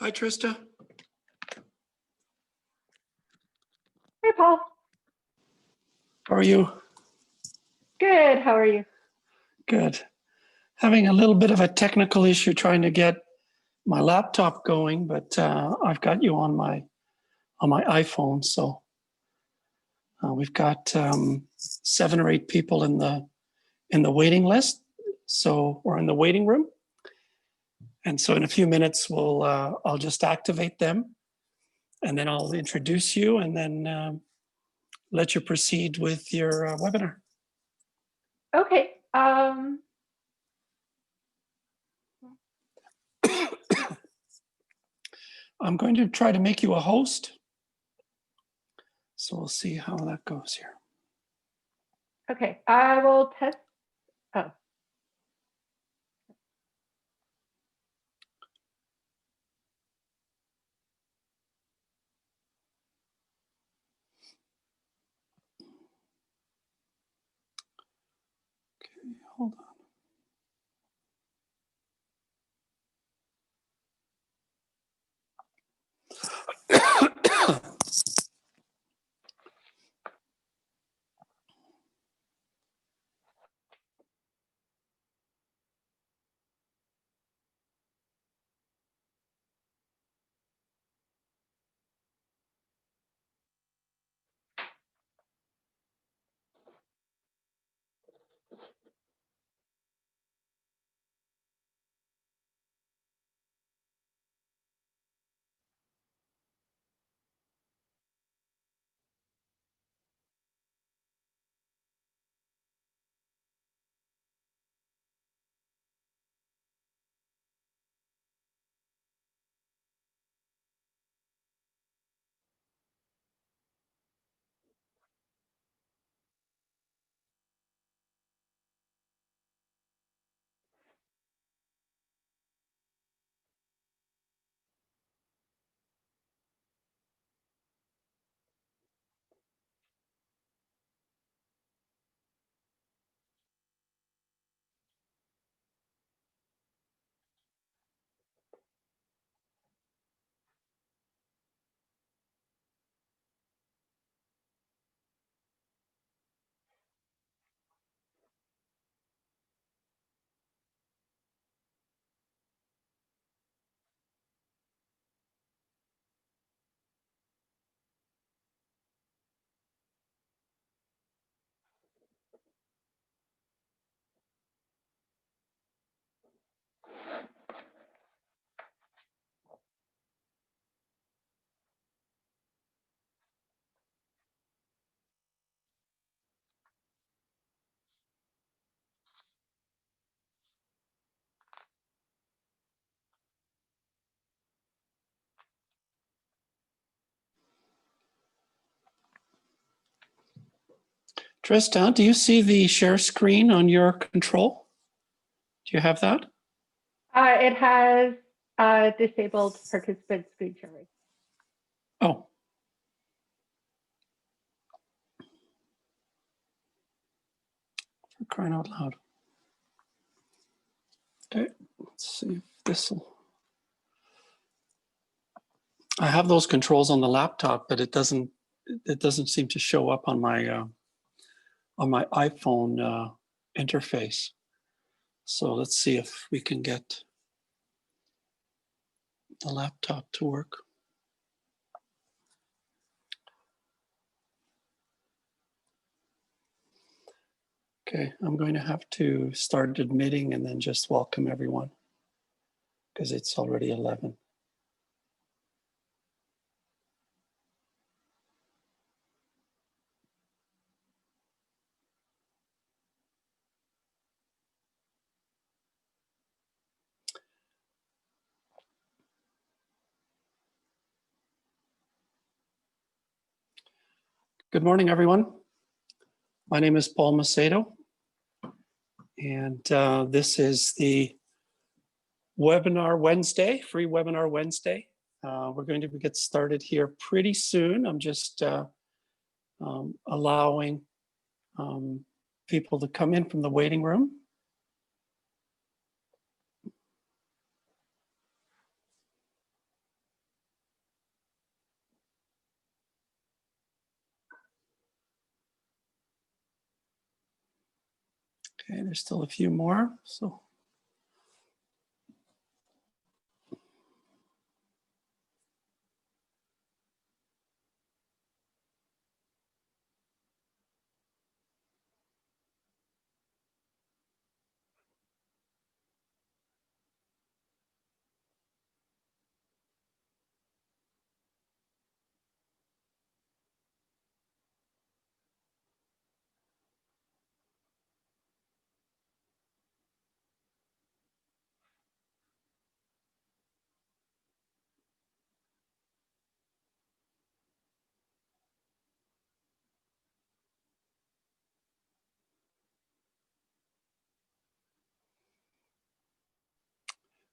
Hi, Trista. Hey, Paul. How are you? Good. How are you? Good. Having a little bit of a technical issue trying to get my laptop going, but I've got you on my iPhone. So we've got 7 or 8 people in the waiting list. So we're in the waiting room. And so in a few minutes, I'll just activate them, and then I'll introduce you, and then let you proceed with your webinar. Okay. I'm going to try to make you a host. So we'll see how that goes here. Okay. I will test. Oh. Okay, hold on. Trista, do you see the share screen on your control? Do you have that? It has disabled participant screen sharing. Oh. For crying out loud. Okay, let's see if this will. I have those controls on the laptop, but it doesn't seem to show up on my iPhone interface. So let's see if we can get the laptop to work. Okay, I'm going to have to start admitting and then just welcome everyone because it's already 11. Good morning, everyone. My name is Paul Macedo, and this is the Webinar Wednesday, free Webinar Wednesday. We're going to get started here pretty soon. I'm just allowing people to come in from the waiting room. Okay, there's still a few more. So,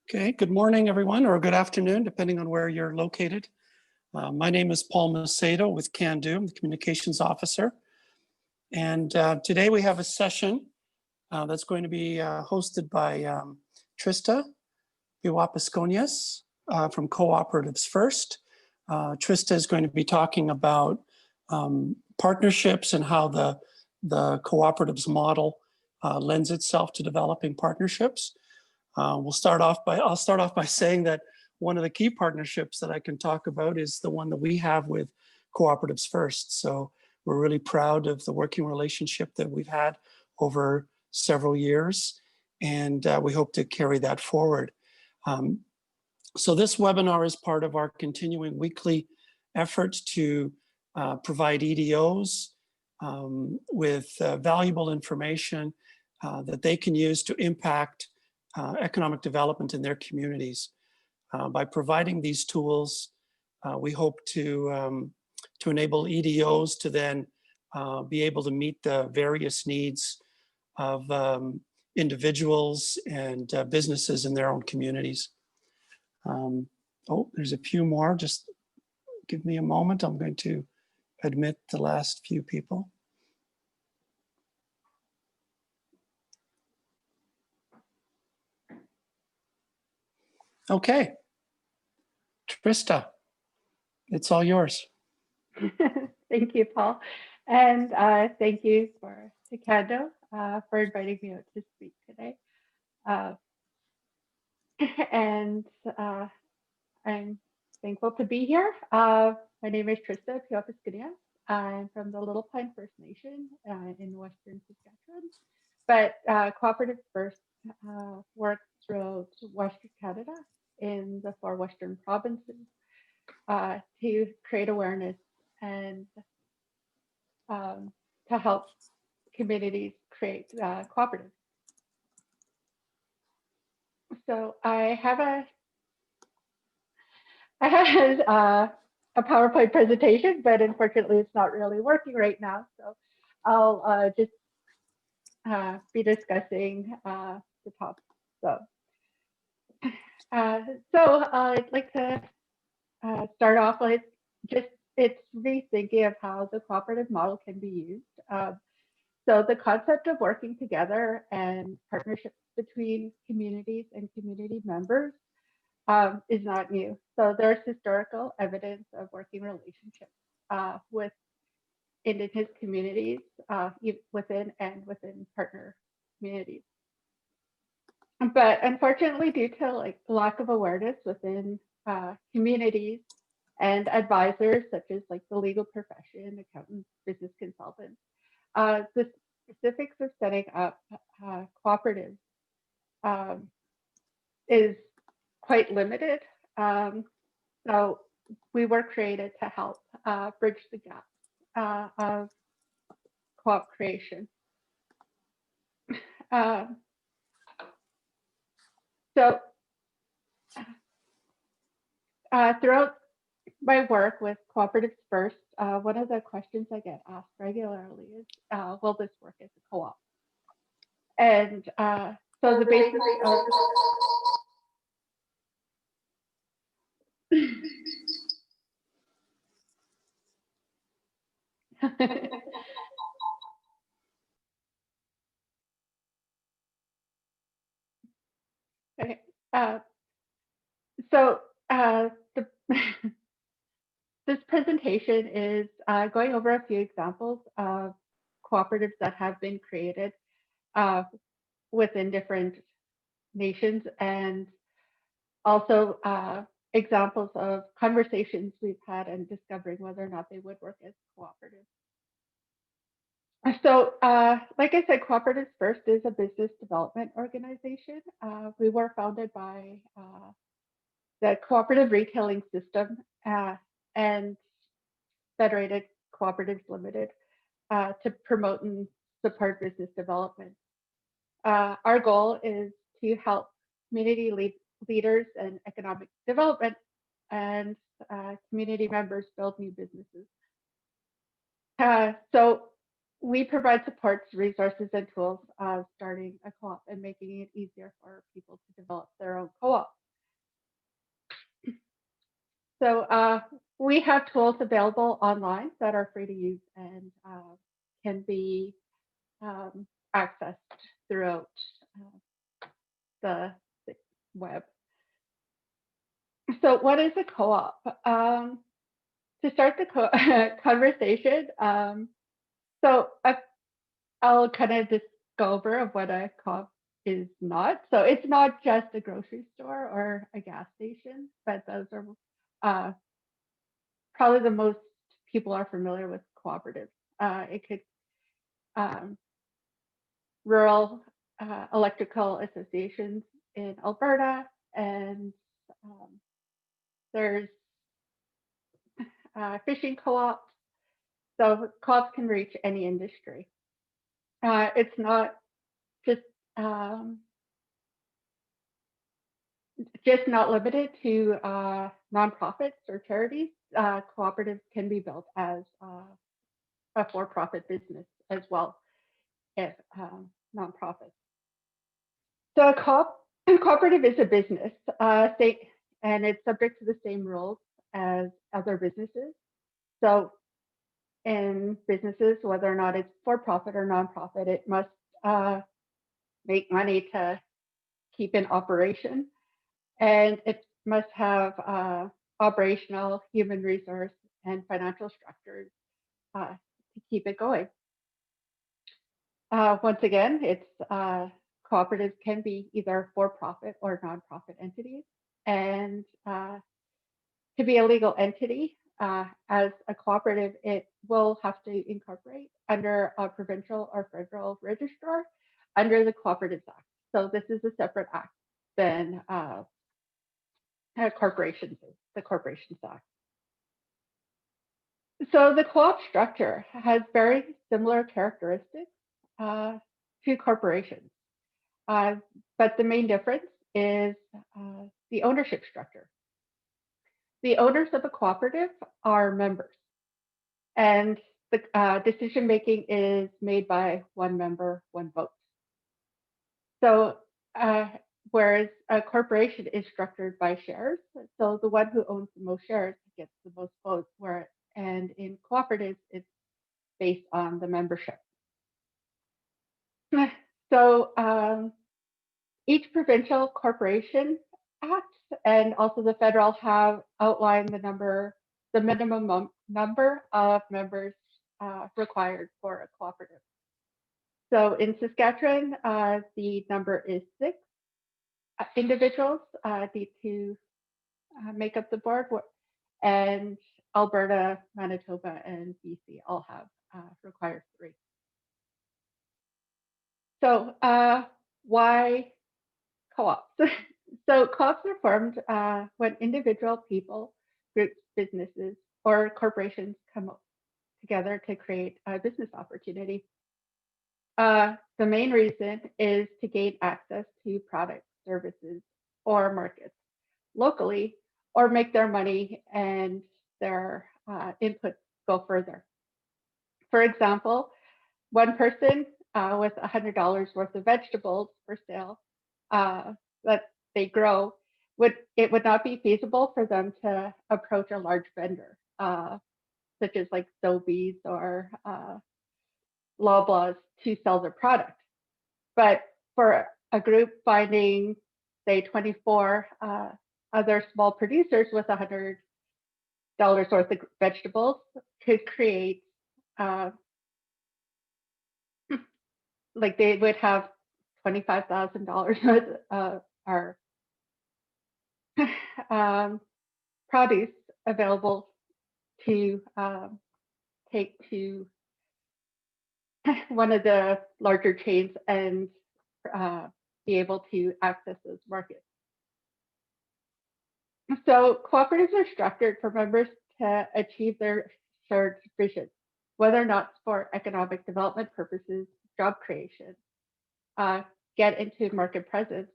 okay, good morning, everyone, or good afternoon, depending on where you're located. My name is Paul Macedo with Can Do, I'm the communications officer. And today we have a session that's going to be hosted by Trista Pewapisconias from Co-operatives First. Trista is going to be talking about partnerships and how the cooperatives model lends itself to developing partnerships. I'll start off by saying that one of the key partnerships that I can talk about is the one that we have with Cooperatives First. So we're really proud of the working relationship that we've had over several years, and we hope to carry that forward. So this webinar is part of our continuing weekly effort to provide EDOs with valuable information that they can use to impact economic development in their communities. By providing these tools, we hope to enable EDOs to then be able to meet the various needs of individuals and businesses in their own communities. Oh, there's a few more. Just give me a moment. I'm going to admit the last few people. Okay, Trista, it's all yours. Thank you, Paul. And thank you to Kando for inviting me out to speak today. And I'm thankful to be here. My name is Trista Pewapisconias. I'm from the Little Pine First Nation in Western Saskatchewan. But Cooperative First works throughout Western Canada in the 4 Western provinces to create awareness and to help communities create cooperatives. So I had a PowerPoint presentation, but unfortunately it's not really working right now. So I'll just be discussing the topic. So I'd like to start off with it's rethinking of how the cooperative model can be used. So the concept of working together and partnerships between communities and community members is not new. So there's historical evidence of working relationships with Indigenous communities within partner communities. But unfortunately, due to lack of awareness within communities and advisors, such as the legal profession, accountants, business consultants, the specifics of setting up cooperatives is quite limited. So we were created to help bridge the gap of co-op creation. So throughout my work with Cooperatives First, one of the questions I get asked regularly is, will this work as a co-op? And so the basis of okay. So this presentation is going over a few examples of cooperatives that have been created within different nations, and also examples of conversations we've had and discovering whether or not they would work as cooperatives. So, like I said, Cooperatives First is a business development organization. We were founded by the Cooperative Retailing System and Federated Cooperatives Limited to promote and support business development. Our goal is to help community leaders and economic development and community members build new businesses. So we provide supports, resources, and tools starting a co-op and making it easier for people to develop their own co-op. So we have tools available online that are free to use and can be accessed throughout the web. So what is a co-op? To start the conversation, so I'll kind of just go over of what a co-op is not. So it's not just a grocery store or a gas station, but those are probably the most people are familiar with cooperatives. It could rural electrical associations in Alberta, and there's fishing co-ops. So co-ops can reach any industry. It's not just not limited to nonprofits or charities. Cooperatives can be built as a for-profit business as well as nonprofits. So a cooperative is a business, and it's subject to the same rules as other businesses. So in businesses, whether or not it's for-profit or nonprofit, it must make money to keep in operation, and it must have operational, human resource, and financial structures to keep it going. Once again, it's cooperatives can be either for-profit or nonprofit entities, and to be a legal entity as a cooperative, it will have to incorporate under a provincial or federal registrar under the Cooperatives Act. So this is a separate act than corporations, the Corporations Act. So the co-op structure has very similar characteristics to corporations, but the main difference is the ownership structure. The owners of a cooperative are members, and the decision making is made by one member, one vote. So whereas a corporation is structured by shares, so the one who owns the most shares gets the most votes, and in cooperatives, it's based on the membership. So each provincial corporation act and also the federal have outlined the minimum number of members required for a cooperative. So in Saskatchewan, the number is 6 individuals need to make up the board, and Alberta, Manitoba, and BC all have required 3. So why co-ops? So co-ops are formed when individual people, groups, businesses, or corporations come together to create a business opportunity. The main reason is to gain access to products, services, or markets locally, or make their money and their inputs go further. For example, one person with $100 worth of vegetables for sale that they grow, it would not be feasible for them to approach a large vendor, such as like Sobeys or Loblaws, to sell their product. But for a group finding, say, 24 other small producers with $100 worth of vegetables could create like they would have $25,000 worth of our produce available to take to one of the larger chains and be able to access those markets. So cooperatives are structured for members to achieve their shared vision, whether or not it's for economic development purposes, job creation, get into market presence,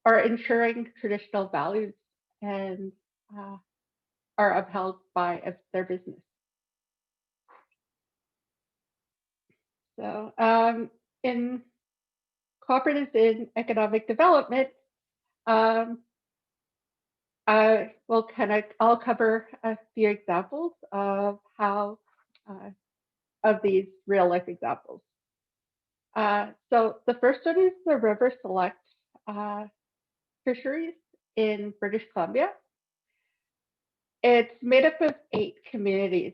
or ensuring traditional values and are upheld by their business. So in cooperatives in economic development, I'll cover a few examples of how of these real life examples. So the first one is the River Select fisheries in British Columbia. It's made up of 8 communities,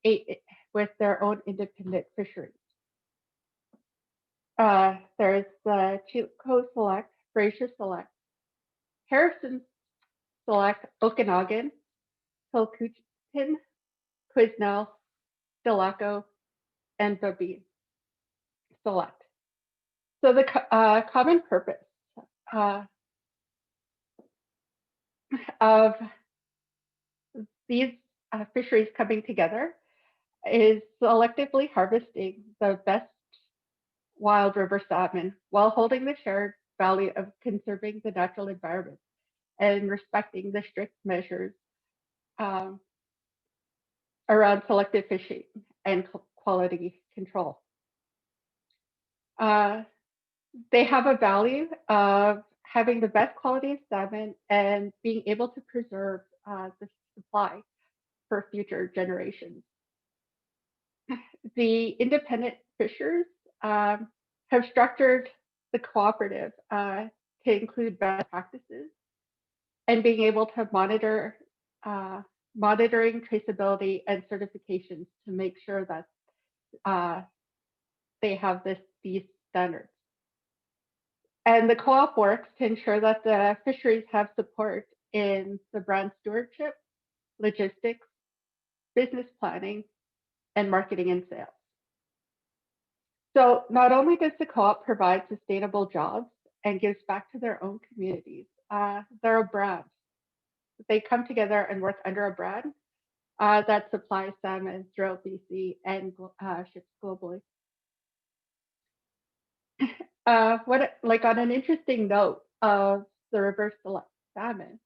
8 with their own independent fisheries. There's the Chilko Select, Fraser Select, Harrison Select, Okanagan, Pilkington, Quiznell, Delaco, and Babine Select. So the common purpose of these fisheries coming together is selectively harvesting the best wild river salmon while holding the shared value of conserving the natural environment and respecting the strict measures around selective fishing and quality control. They have a value of having the best quality of salmon and being able to preserve the supply for future generations. The independent fishers have structured the cooperative to include best practices and being able to monitor monitoring, traceability, and certifications to make sure that they have these standards. And the co-op works to ensure that the fisheries have support in the brand stewardship, logistics, business planning, and marketing and sales. So not only does the co-op provide sustainable jobs and gives back to their own communities, they're a brand. They come together and work under a brand that supplies salmon throughout BC and ships globally. On an interesting note of the River Select salmon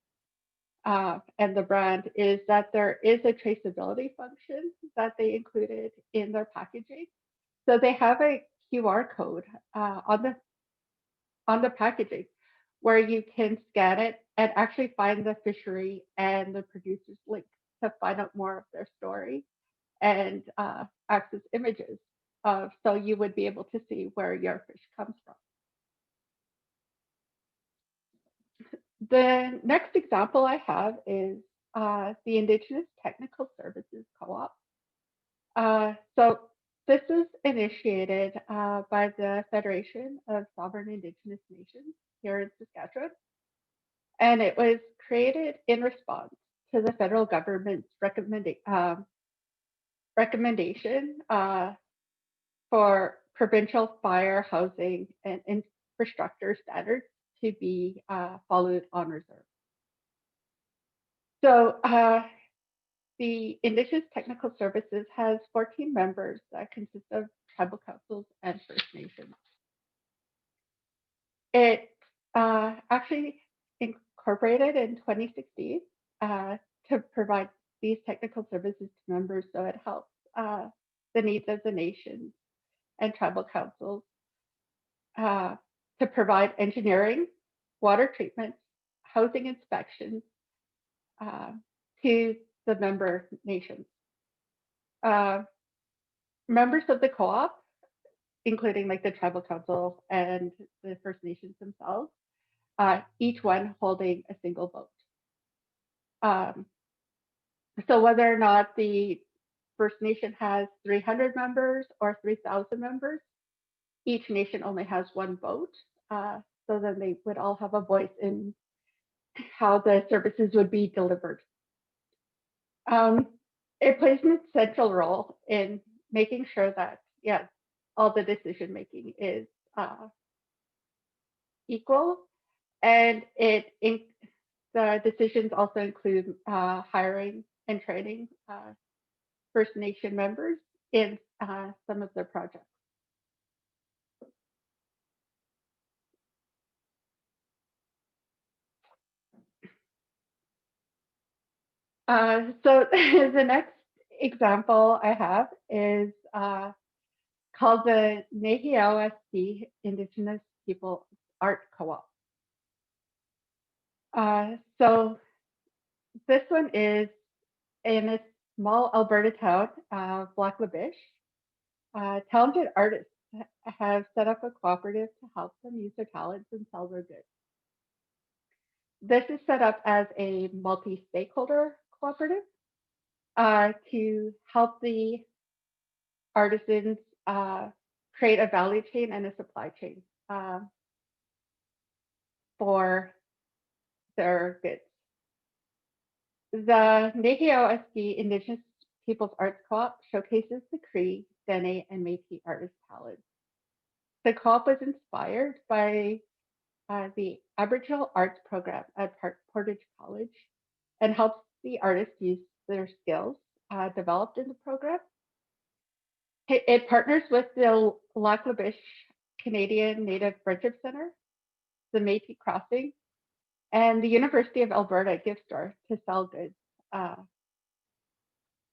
and the brand is that there is a traceability function that they included in their packaging. So they have a QR code on the packaging where you can scan it and actually find the fishery and the producer's link to find out more of their story and access images. So you would be able to see where your fish comes from. The next example I have is the Indigenous Technical Services Co-op. So this is initiated by the Federation of Sovereign Indigenous Nations here in Saskatchewan, and it was created in response to the federal government's recommendation for provincial fire, housing, and infrastructure standards to be followed on reserve. So the Indigenous Technical Services has 14 members that consist of tribal councils and First Nations. It actually incorporated in 2016 to provide these technical services to members, so it helps the needs of the nations and tribal councils to provide engineering, water treatment, housing inspections to the member nations. Members of the co-op, including like the tribal council and the First Nations themselves, each one holding a single vote. So whether or not the First Nation has 300 members or 3,000 members, each nation only has one vote. So then they would all have a voice in how the services would be delivered. It plays an essential role in making sure that, yes, all the decision making is equal, and the decisions also include hiring and training First Nation members in some of their projects. So the next example I have is called the Nehiyawaski Indigenous People Art Co-op. So this one is in a small Alberta town, Black Labish. Talented artists have set up a cooperative to help them use their talents and sell their goods. This is set up as a multi-stakeholder cooperative to help the artisans create a value chain and a supply chain for their goods. The Nehiyawaski Indigenous Peoples Arts Co-op showcases the Cree, Dene, and Métis artist talents. The co-op was inspired by the Aboriginal Arts Program at Portage College and helps the artists use their skills developed in the program. It partners with the Lac La Biche Canadian Native Friendship Center, the Métis Crossing, and the University of Alberta gift store to sell goods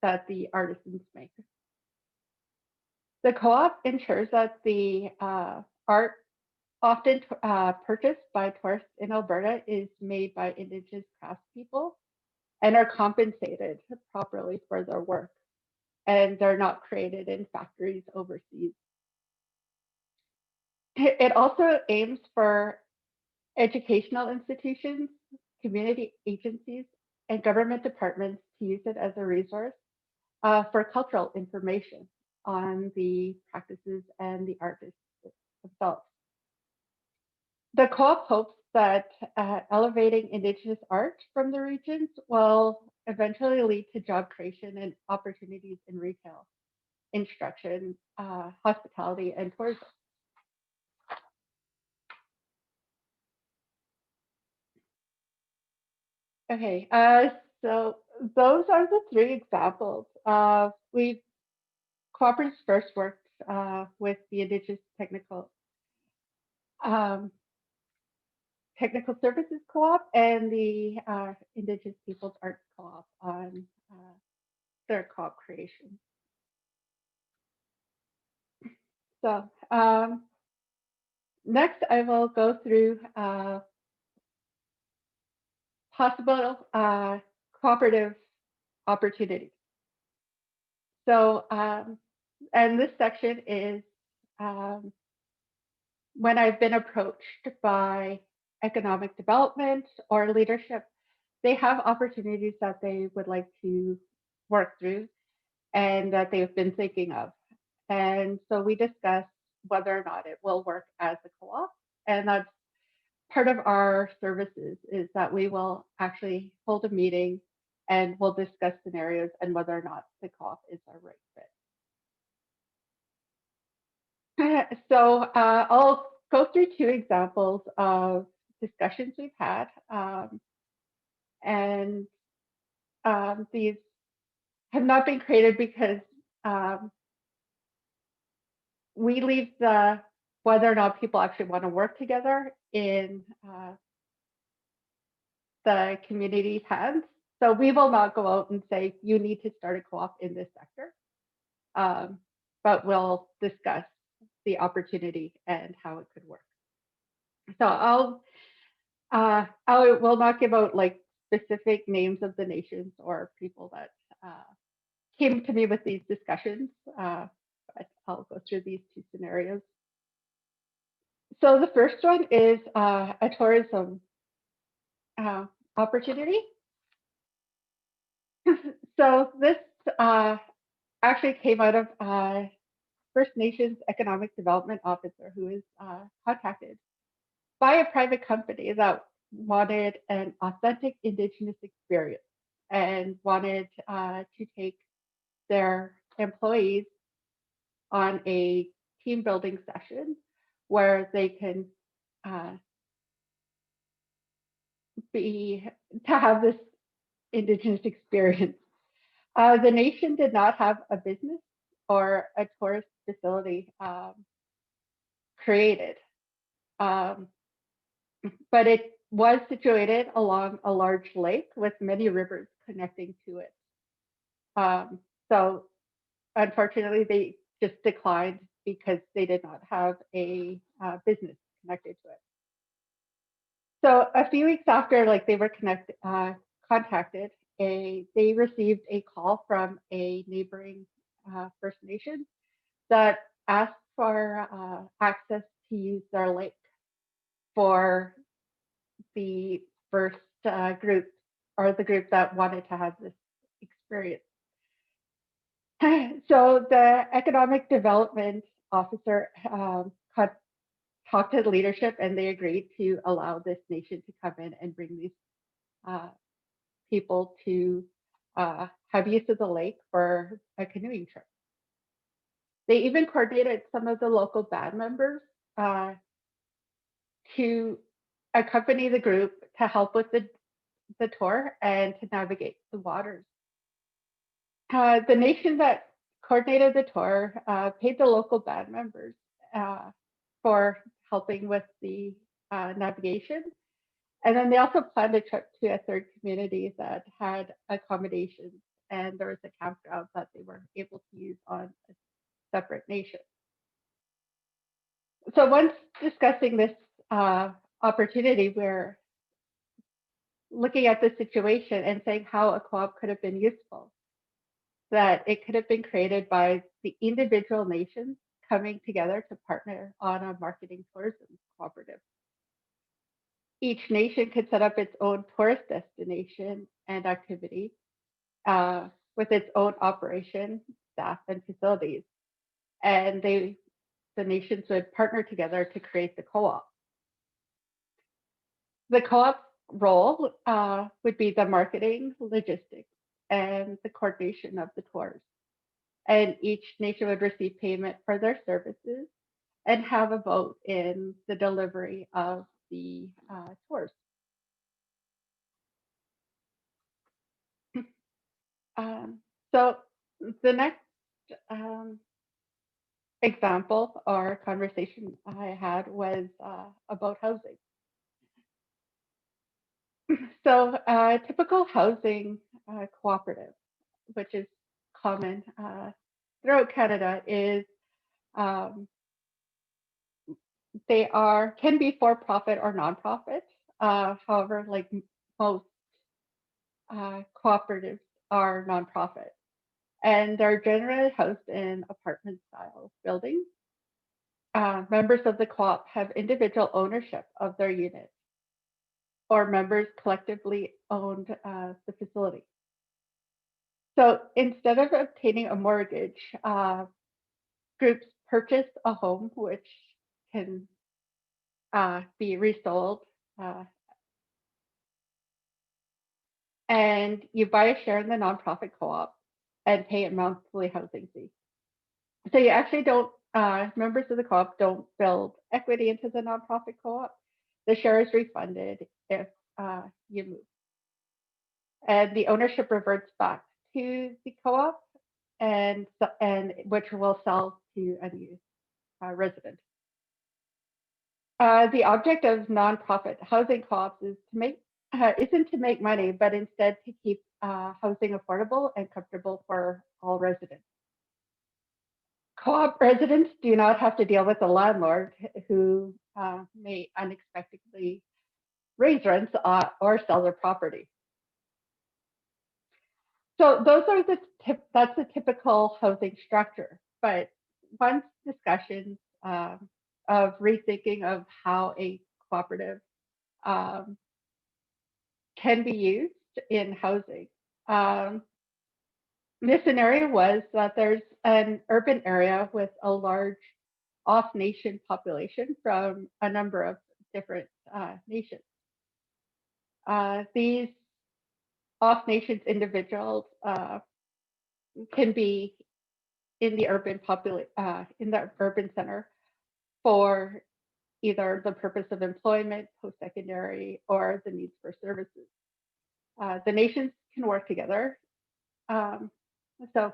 that the artisans make. The co-op ensures that the art often purchased by tourists in Alberta is made by Indigenous craftspeople and are compensated properly for their work, and they're not created in factories overseas. It also aims for educational institutions, community agencies, and government departments to use it as a resource for cultural information on the practices and the artists themselves. The co-op hopes that elevating Indigenous art from the regions will eventually lead to job creation and opportunities in retail, instruction, hospitality, and tourism. Okay, so those are the three examples. We've cooperatives first worked with the Indigenous Technical Services Co-op and the Indigenous Peoples Arts Co-op on their co-op creation. So next I will go through possible cooperative opportunities. So, and this section is when I've been approached by economic development or leadership, they have opportunities that they would like to work through and that they've been thinking of. And so we discuss whether or not it will work as a co-op. And that's part of our services, is that we will actually hold a meeting and we'll discuss scenarios and whether or not the co-op is our right fit. So I'll go through two examples of discussions we've had. And these have not been created because we leave whether or not people actually want to work together in the community's hands. So we will not go out and say, you need to start a co-op in this sector, but we'll discuss the opportunity and how it could work. So I will not give out like specific names of the nations or people that came to me with these discussions, but I'll go through these two scenarios. So the first one is a tourism opportunity. So this actually came out of First Nations Economic Development Officer who was contacted by a private company that wanted an authentic Indigenous experience and wanted to take their employees on a team building session where they can have this Indigenous experience. The nation did not have a business or a tourist facility created, but it was situated along a large lake with many rivers connecting to it. So unfortunately, they just declined because they did not have a business connected to it. So a few weeks after, like they were contacted, they received a call from a neighboring First Nation that asked for access to use their lake for the first group, or the group that wanted to have this experience. So the economic development officer talked to the leadership, and they agreed to allow this nation to come in and bring these people to have use of the lake for a canoeing trip. They even coordinated some of the local band members to accompany the group to help with the tour and to navigate the waters. The nation that coordinated the tour paid the local band members for helping with the navigation. And then they also planned a trip to a third community that had accommodations, and there was a campground that they were able to use on a separate nation. So once discussing this opportunity, we're looking at the situation and saying how a co-op could have been useful, that it could have been created by the individual nations coming together to partner on a marketing tourism cooperative. Each nation could set up its own tourist destination and activity with its own operation, staff, and facilities. And the nations would partner together to create the co-op. The co-op role would be the marketing, logistics, and the coordination of the tours. And each nation would receive payment for their services and have a vote in the delivery of the tours. So the next example or conversation I had was about housing. So typical housing cooperative, which is common throughout Canada, is they can be for-profit or non-profit. However, like most cooperatives are non-profit, and they're generally housed in apartment-style buildings. Members of the co-op have individual ownership of their unit, or members collectively owned the facility. So instead of obtaining a mortgage, groups purchase a home which can be resold, and you buy a share in the nonprofit co-op and pay a monthly housing fee. So you actually don't, members of the co-op don't build equity into the nonprofit co-op. The share is refunded if you move. And the ownership reverts back to the co-op, and which will sell to a new resident. The object of nonprofit housing co-ops is isn't to make money, but instead to keep housing affordable and comfortable for all residents. Co-op residents do not have to deal with a landlord who may unexpectedly raise rents or sell their property. So those are that's the typical housing structure. But once discussions of rethinking of how a cooperative can be used in housing, this scenario was that there's an urban area with a large off-nation population from a number of different nations. These off-nations individuals can be in the in the urban center for either the purpose of employment, post-secondary, or the needs for services. The nations can work together. So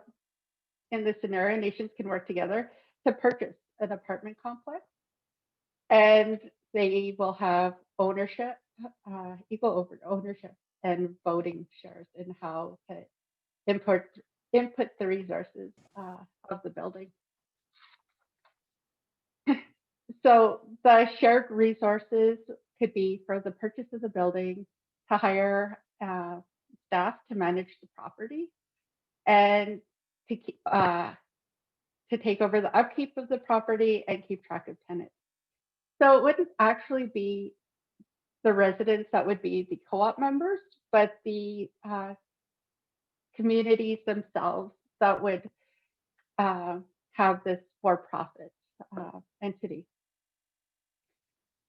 in this scenario, nations can work together to purchase an apartment complex, and they will have ownership, equal ownership and voting shares in how to input the resources of the building. So the shared resources could be for the purchase of the building, to hire staff to manage the property, and to take over the upkeep of the property and keep track of tenants. So it wouldn't actually be the residents that would be the co-op members, but the communities themselves that would have this for-profit entity.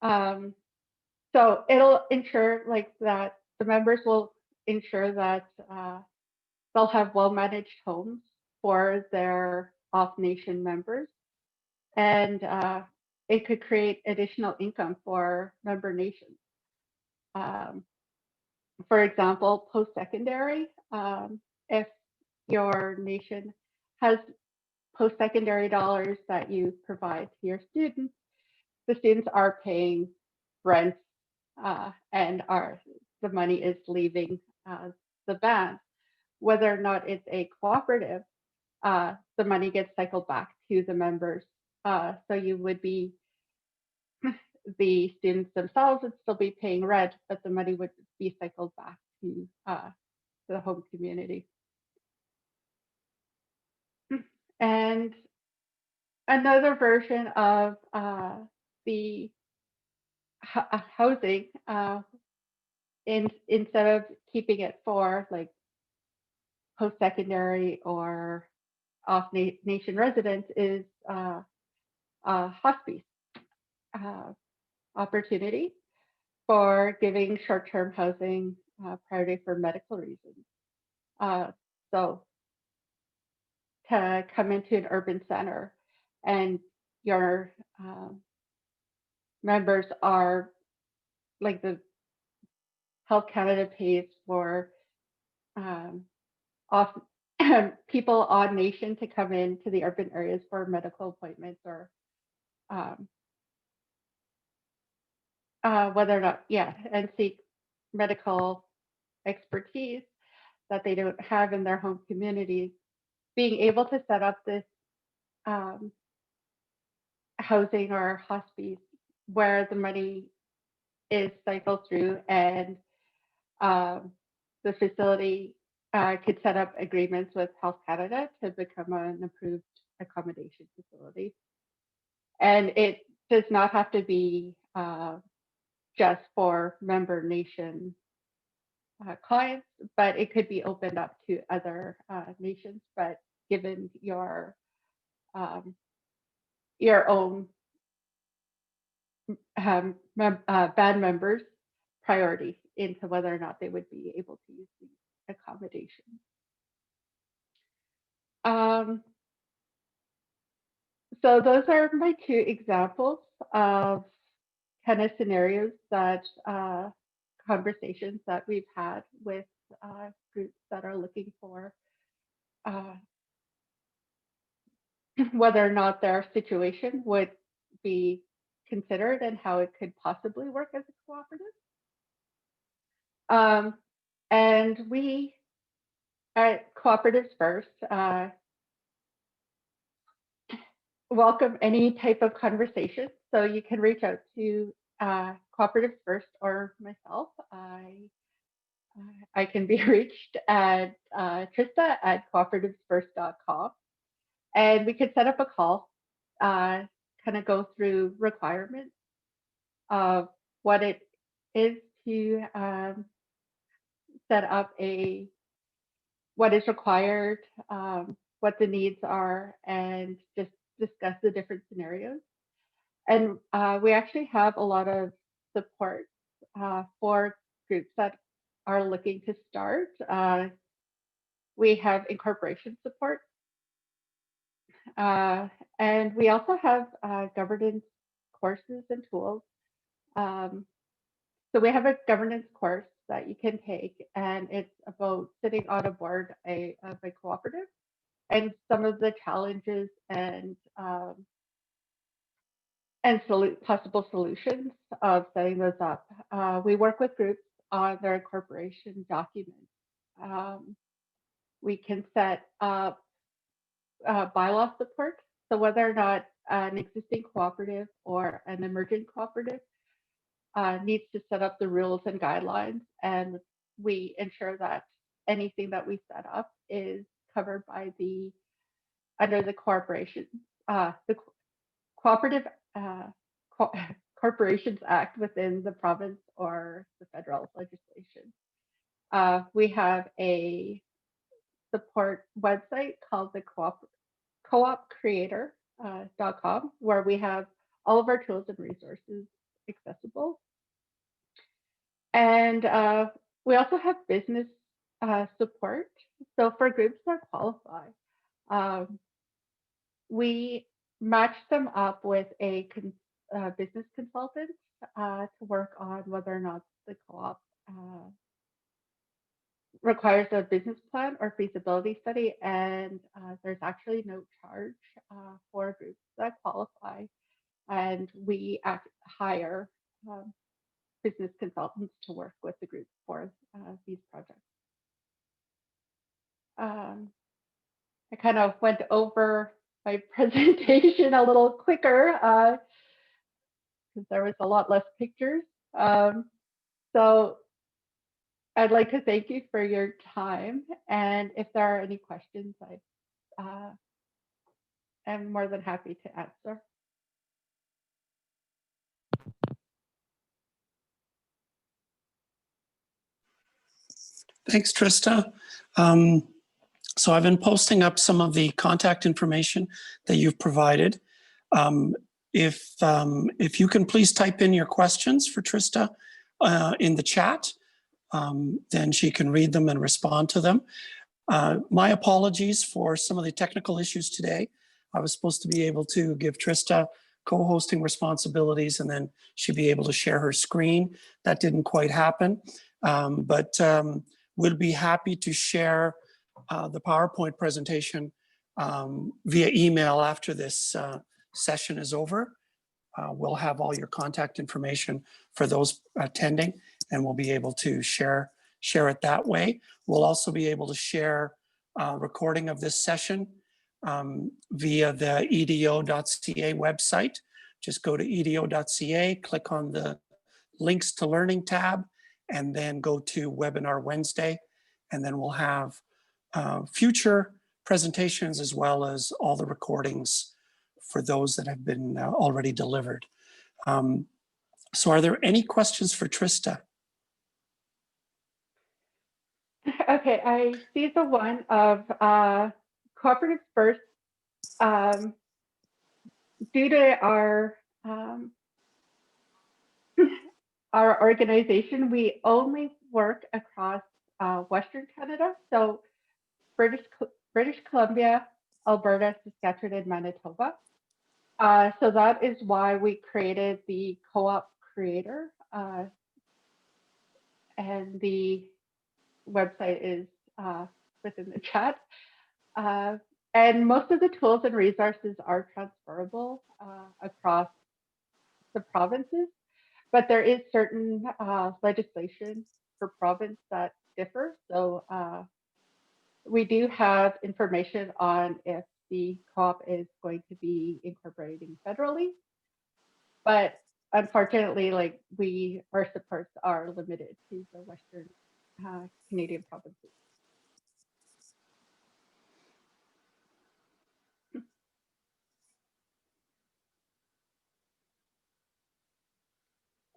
So it'll ensure like that the members will ensure that they'll have well-managed homes for their off-nation members, and it could create additional income for member nations. For example, post-secondary, if your nation has post-secondary dollars that you provide to your students, the students are paying rent and the money is leaving the band. Whether or not it's a cooperative, the money gets cycled back to the members. So you would be, the students themselves would still be paying rent, but the money would be cycled back to the home community. And another version of the housing, instead of keeping it for like post-secondary or off-nation residents, is hospice opportunity for giving short-term housing priority for medical reasons. So to come into an urban center and your members are like the Health Canada pays for people on nation to come into the urban areas for medical appointments or whether or not, and seek medical expertise that they don't have in their home communities. Being able to set up this housing or hospice where the money is cycled through, and the facility could set up agreements with Health Canada to become an approved accommodation facility. And it does not have to be just for member nation clients, but it could be opened up to other nations. But given your own band members' priority into whether or not they would be able to use the accommodation. So those are my two examples of kind of scenarios that conversations that we've had with groups that are looking for whether or not their situation would be considered and how it could possibly work as a cooperative. And we at Cooperatives First welcome any type of conversation. So you can reach out to Cooperatives First or myself. I can be reached at Trista at cooperativesfirst.com. And we could set up a call, kind of go through requirements of what it is to set up a what is required, what the needs are, and just discuss the different scenarios. And we actually have a lot of support for groups that are looking to start. We have incorporation support. And we also have governance courses and tools. So we have a governance course that you can take, and it's about sitting on a board of a cooperative and some of the challenges and possible solutions of setting those up. We work with groups on their incorporation documents. We can set up bylaw support. So whether or not an existing cooperative or an emerging cooperative needs to set up the rules and guidelines, and we ensure that anything that we set up is covered by under the the Cooperative Corporations Act within the province or the federal legislation. We have a support website called the co-operative.com, where we have all of our tools and resources accessible. And we also have business support. So for groups that qualify, we match them up with a business consultant to work on whether or not the co-op requires a business plan or feasibility study. And there's actually no charge for groups that qualify. And we hire business consultants to work with the group for these projects. I kind of went over my presentation a little quicker because there was a lot less pictures. So I'd like to thank you for your time. And if there are any questions, I'm more than happy to answer. Thanks, Trista. So I've been posting up some of the contact information that you've provided. If you can please type in your questions for Trista in the chat, then she can read them and respond to them. My apologies for some of the technical issues today. I was supposed to be able to give Trista co-hosting responsibilities, and then she'd be able to share her screen. That didn't quite happen, but we'll be happy to share the PowerPoint presentation via email after this session is over. We'll have all your contact information for those attending, and we'll be able to share it that way. We'll also be able to share a recording of this session via the edo.ca website. Just go to edo.ca, click on the links to learning tab, and then go to Webinar Wednesday, and then we'll have future presentations as well as all the recordings for those that have been already delivered. So are there any questions for Trista? Okay, I see the one of Cooperative First. Due to our organization, we only work across Western Canada, so British Columbia, Alberta, Saskatchewan, and Manitoba. So that is why we created the Co-op Creator, and the website is within the chat. And most of the tools and resources are transferable across the provinces, but there is certain legislation per province that differ. So we do have information on if the co-op is going to be incorporating federally, but unfortunately, like our supports are limited to the Western Canadian provinces.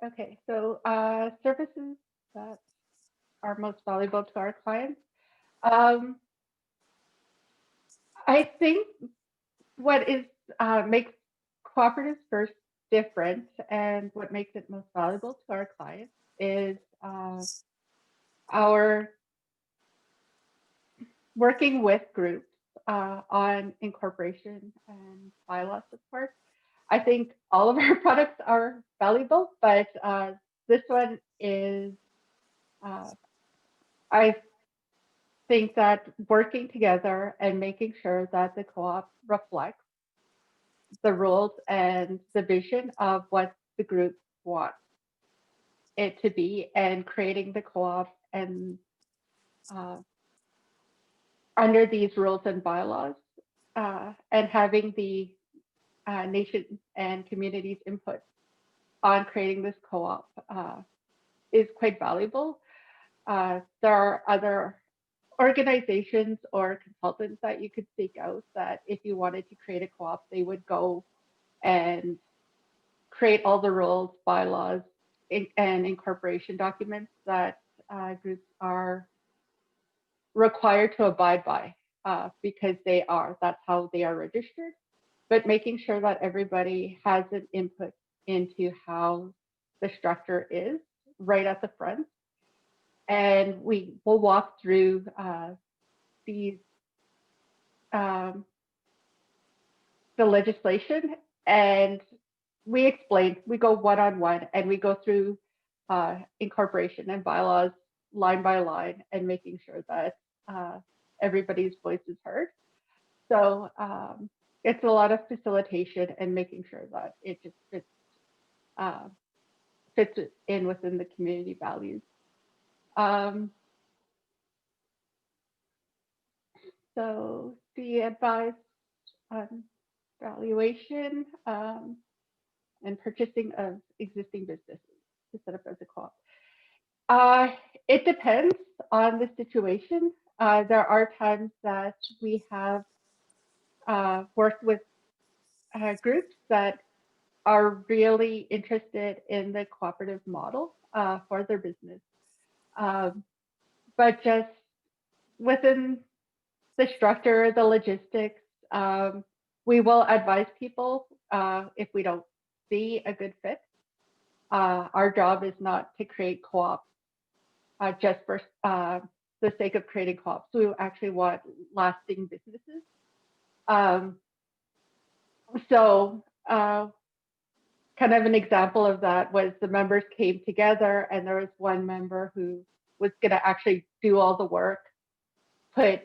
Okay, so services that are most valuable to our clients. I think what is makes cooperatives first different and what makes it most valuable to our clients is our working with groups on incorporation and bylaw support. I think all of our products are valuable, but this one is, I think that working together and making sure that the co-op reflects the rules and the vision of what the group wants it to be, and creating the co-op and under these rules and bylaws, and having the nation and communities input on creating this co-op is quite valuable. There are other organizations or consultants that you could seek out that if you wanted to create a co-op, they would go and create all the rules, bylaws, and incorporation documents that groups are required to abide by because that's how they are registered. But making sure that everybody has an input into how the structure is right at the front. And we will walk through these the legislation, and we go one-on-one, and we go through incorporation and bylaws line by line, and making sure that everybody's voice is heard. So it's a lot of facilitation and making sure that it just fits in within the community values. So the advice on valuation and purchasing of existing businesses to set up as a co-op. It depends on the situation. There are times that we have worked with groups that are really interested in the cooperative model for their business. But just within the structure, the logistics, we will advise people if we don't see a good fit. Our job is not to create co-ops just for the sake of creating co-ops. We actually want lasting businesses. So kind of an example of that was the members came together, and there was one member who was going to actually do all the work, put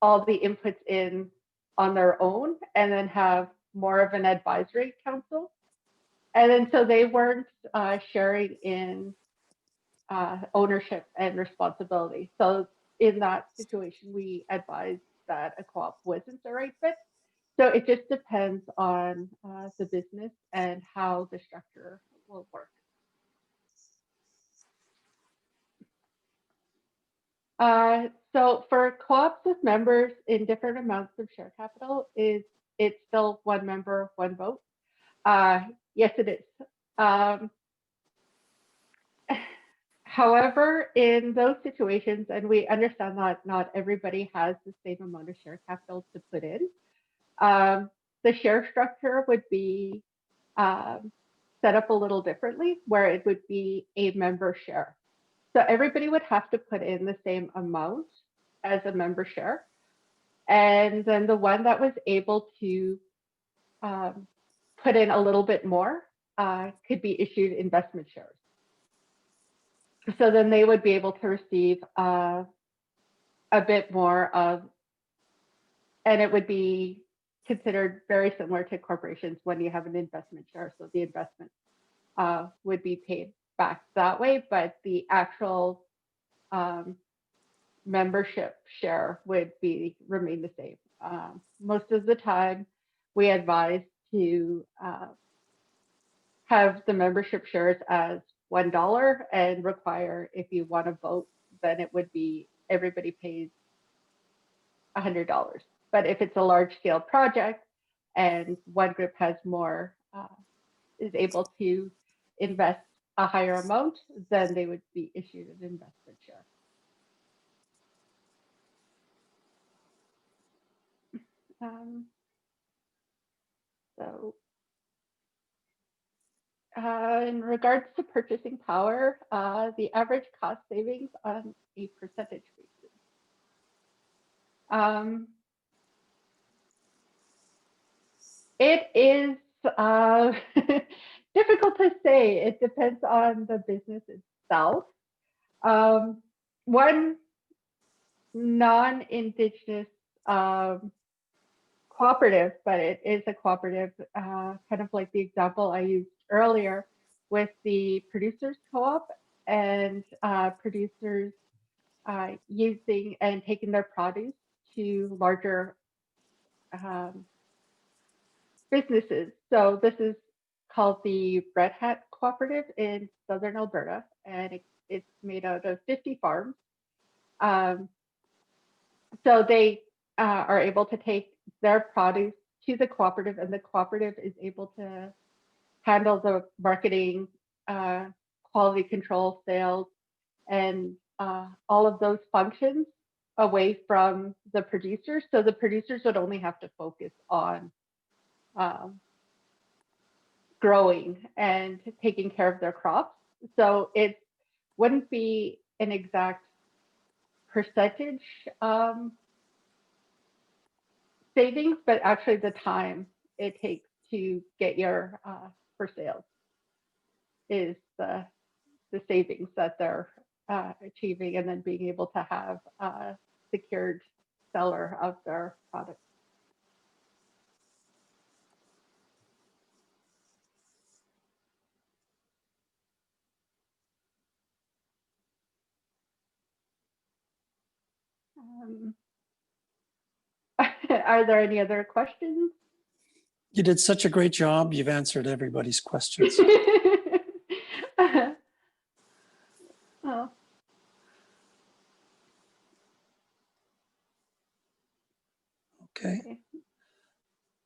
all the inputs in on their own, and then have more of an advisory council. And then so they weren't sharing in ownership and responsibility. So in that situation, we advised that a co-op wasn't the right fit. So it just depends on the business and how the structure will work. So for co-ops with members in different amounts of share capital, it's still one member, one vote. Yes, it is. However, in those situations, and we understand that not everybody has the same amount of share capital to put in, the share structure would be set up a little differently, where it would be a member share. So everybody would have to put in the same amount as a member share. And then the one that was able to put in a little bit more could be issued investment shares. So then they would be able to receive a bit more of, and it would be considered very similar to corporations when you have an investment share. So the investment would be paid back that way, but the actual membership share would remain the same. Most of the time, we advise to have the membership shares as $1 and require, if you want to vote, then it would be everybody pays $100. But if it's a large scale project and one group has more, is able to invest a higher amount, then they would be issued an investment share. So in regards to purchasing power, the average cost savings on a percentage basis. It is difficult to say. It depends on the business itself. One non-Indigenous cooperative, but it is a cooperative, kind of like the example I used earlier with the producers co-op and producers using and taking their produce to larger businesses. So this is called the Red Hat Cooperative in Southern Alberta, and it's made out of 50 farms. So they are able to take their produce to the cooperative, and the cooperative is able to handle the marketing, quality control, sales, and all of those functions away from the producers. So the producers would only have to focus on growing and taking care of their crops. So it wouldn't be an exact percentage savings, but actually the time it takes to get your for sales is the savings that they're achieving, and then being able to have a secured seller of their product. Are there any other questions? You did such a great job. You've answered everybody's questions. Oh. Okay.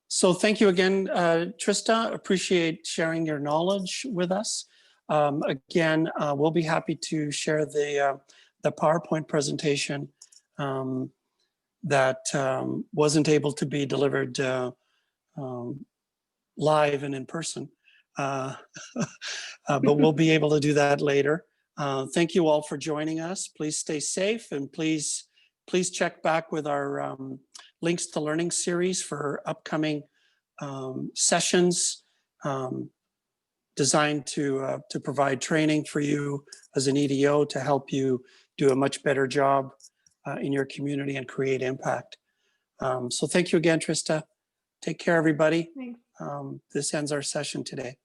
So thank you again, Trista. Appreciate sharing your knowledge with us. Again, we'll be happy to share the PowerPoint presentation that wasn't able to be delivered live and in person, but we'll be able to do that later. Thank you all for joining us. Please stay safe, and please check back with our Links to Learning series for upcoming sessions designed to provide training for you as an EDO to help you do a much better job in your community and create impact. So thank you again, Trista. Take care, everybody. Thanks. This ends our session today.